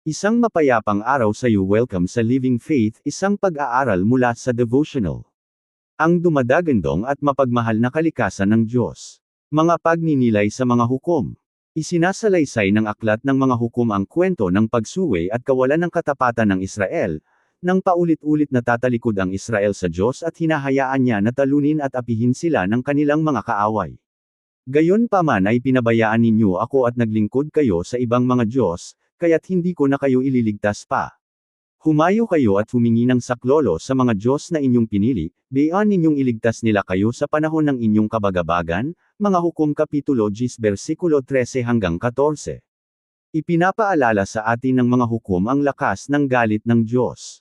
Isang mapayapang araw sa iyo. Welcome sa Living Faith, isang pag-aaral mula sa devotional. Ang dumadagandong at mapagmahal na kalikasan ng Diyos. Mga pagninilay sa mga hukom. Isinasalaysay ng aklat ng mga hukom ang kwento ng pagsuway at kawalan ng katapatan ng Israel, nang paulit-ulit na tatalikod ang Israel sa Diyos at hinahayaan niya na talunin at apihin sila ng kanilang mga kaaway. Gayunpaman ay pinabayaan ninyo ako at naglingkod kayo sa ibang mga Diyos, kaya't hindi ko na kayo ililigtas pa. Humayo kayo at humingi ng saklolo sa mga Diyos na inyong pinili, beyond ninyong iligtas nila kayo sa panahon ng inyong kabagabagan, mga Hukom Kapitulo 10 versikulo 13 hanggang 14. Ipinapaalala sa atin ng mga hukom ang lakas ng galit ng Diyos.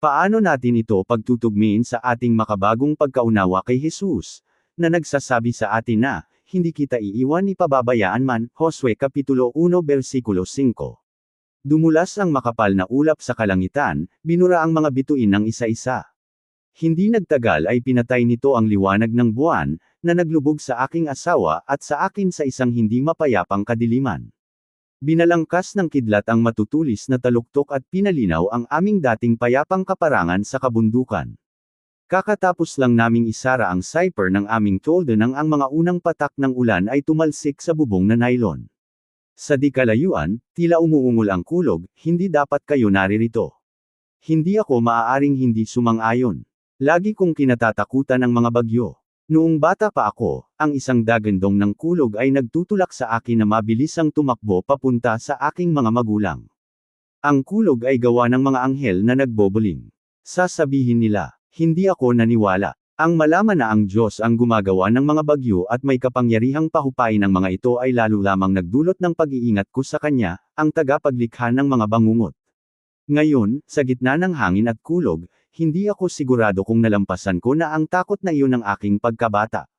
Paano natin ito pagtutugmiin sa ating makabagong pagkaunawa kay Jesus, na nagsasabi sa atin na, hindi kita iiwan ni pababayaan man, Josue Kapitulo 1 versikulo 5. Dumulas ang makapal na ulap sa kalangitan, binura ang mga bituin ng isa-isa. Hindi nagtagal ay pinatay nito ang liwanag ng buwan, na naglubog sa aking asawa at sa akin sa isang hindi mapayapang kadiliman. Binalangkas ng kidlat ang matutulis na taluktok at pinalinaw ang aming dating payapang kaparangan sa kabundukan. Kakatapos lang naming isara ang cipher ng aming tolda nang ang mga unang patak ng ulan ay tumalsik sa bubong na nylon. Sa di kalayuan, tila umuungol ang kulog, hindi dapat kayo naririto. Hindi ako maaaring hindi sumang-ayon. Lagi kong kinatatakutan ang mga bagyo. Noong bata pa ako, ang isang dagandong ng kulog ay nagtutulak sa akin na mabilisang tumakbo papunta sa aking mga magulang. Ang kulog ay gawa ng mga anghel na nagboboling. Sasabihin nila, hindi ako naniwala. Ang malaman na ang Diyos ang gumagawa ng mga bagyo at may kapangyarihang pahupain ng mga ito ay lalo lamang nagdulot ng pag-iingat ko sa Kanya, ang tagapaglikha ng mga bangungot. Ngayon, sa gitna ng hangin at kulog, hindi ako sigurado kung nalampasan ko na ang takot na iyon ng aking pagkabata.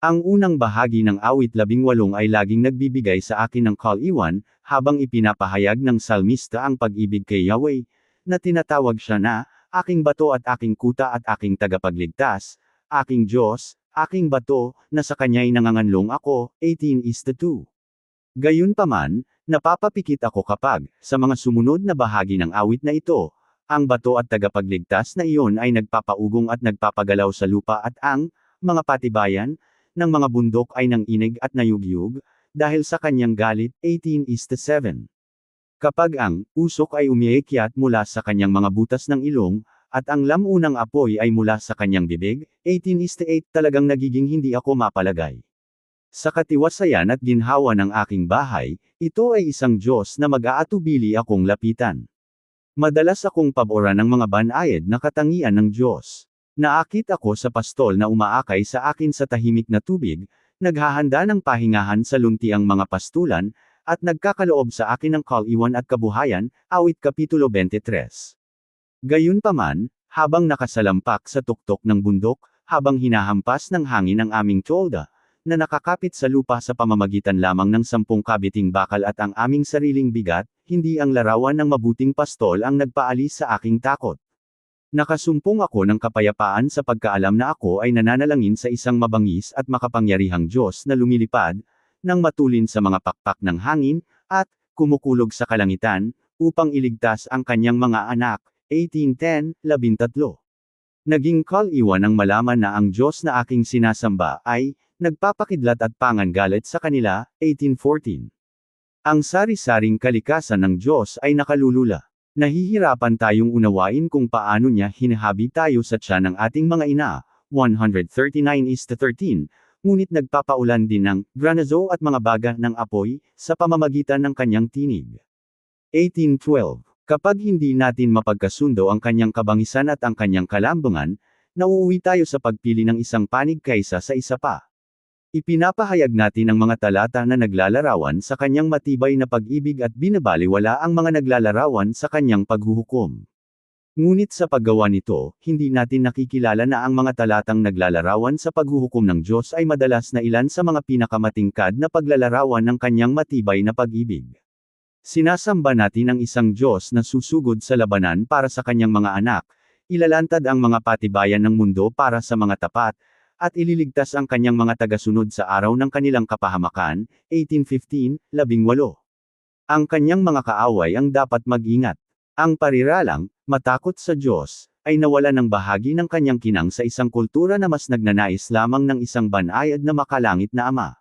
Ang unang bahagi ng awit 18 ay laging nagbibigay sa akin ng kaliwan, habang ipinapahayag ng salmista ang pag-ibig kay Yahweh, na tinatawag siya na, aking bato at aking kuta at aking tagapagligtas, aking Diyos, aking bato, na sa Kanya'y nanganganlong ako, 18:2. Gayunpaman, napapapikit ako kapag, sa mga sumunod na bahagi ng awit na ito, ang bato at tagapagligtas na iyon ay nagpapaugong at nagpapagalaw sa lupa at ang, mga patibayan, ng mga bundok ay nanginig at nayugyug, dahil sa Kanyang galit, 18:7. Kapag ang usok ay umiikyat mula sa kanyang mga butas ng ilong, at ang lamunang apoy ay mula sa kanyang bibig, 18:8, talagang nagiging hindi ako mapalagay. Sa katiwasayan at ginhawa ng aking bahay, ito ay isang Diyos na mag-aatubili akong lapitan. Madalas akong paboran ng mga banayad na katangian ng Diyos. Naakit ako sa pastol na umaakay sa akin sa tahimik na tubig, naghahanda ng pahingahan sa luntiang mga pastulan, at nagkakaloob sa akin ng kaliwan at kabuhayan, awit Kapitulo 23. Gayunpaman, habang nakasalampak sa tuktok ng bundok, habang hinahampas ng hangin ang aming tolda, na nakakapit sa lupa sa pamamagitan lamang ng 10 kabiting bakal at ang aming sariling bigat, hindi ang larawan ng mabuting pastol ang nagpaalis sa aking takot. Nakasumpong ako ng kapayapaan sa pagkaalam na ako ay nananalangin sa isang mabangis at makapangyarihang Diyos na lumilipad, nang matulin sa mga pakpak ng hangin, at kumukulog sa kalangitan, upang iligtas ang kanyang mga anak, 18:10-13. Naging kaliwan ang malaman na ang Diyos na aking sinasamba ay, nagpapakidlat at pangangalit sa kanila, 18:14. Ang sari-saring kalikasan ng Diyos ay nakalulula. Nahihirapan tayong unawain kung paano niya hinahabi tayo sa tiyan ng ating mga ina, 139:13, ngunit nagpapaulan din ng granizo at mga baga ng apoy, sa pamamagitan ng kanyang tinig. 18:12. Kapag hindi natin mapagkasundo ang kanyang kabangisan at ang kanyang kalambungan, nauuwi tayo sa pagpili ng isang panig kaysa sa isa pa. Ipinapahayag natin ang mga talata na naglalarawan sa kanyang matibay na pag-ibig at binabaliwala ang mga naglalarawan sa kanyang paghuhukom. Ngunit sa paggawa nito, hindi natin nakikilala na ang mga talatang naglalarawan sa paghuhukom ng Diyos ay madalas na ilan sa mga pinakamatingkad na paglalarawan ng kanyang matibay na pag-ibig. Sinasamba natin ang isang Diyos na susugod sa labanan para sa kanyang mga anak, ilalantad ang mga patibayan ng mundo para sa mga tapat, at ililigtas ang kanyang mga tagasunod sa araw ng kanilang kapahamakan, 18:15-18. Ang kanyang mga kaaway ang dapat mag-ingat. Ang pariralang, matakot sa Diyos, ay nawala ng bahagi ng kanyang kinang sa isang kultura na mas nagnanais lamang ng isang banayad na makalangit na Ama.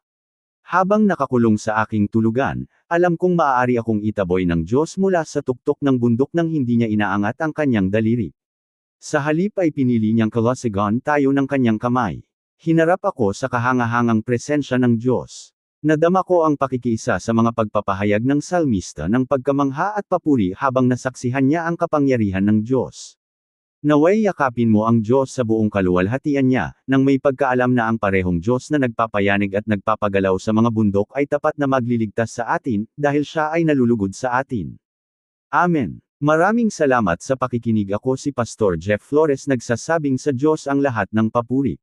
Habang nakakulong sa aking tulugan, alam kong maaari akong itaboy ng Diyos mula sa tuktok ng bundok nang hindi niya inaangat ang kanyang daliri. Sa halip ay pinili niyang kalasigan tayo ng kanyang kamay. Hinarap ako sa kahangahangang presensya ng Diyos. Nadama ko ang pakikiisa sa mga pagpapahayag ng salmista ng pagkamangha at papuri habang nasaksihan niya ang kapangyarihan ng Diyos. Naway yakapin mo ang Diyos sa buong kaluwalhatian niya, nang may pagkaalam na ang parehong Diyos na nagpapayanig at nagpapagalaw sa mga bundok ay tapat na magliligtas sa atin, dahil siya ay nalulugod sa atin. Amen. Maraming salamat sa pakikinig. Ako si Pastor Jeff Flores, nagsasabing sa Diyos ang lahat ng papuri.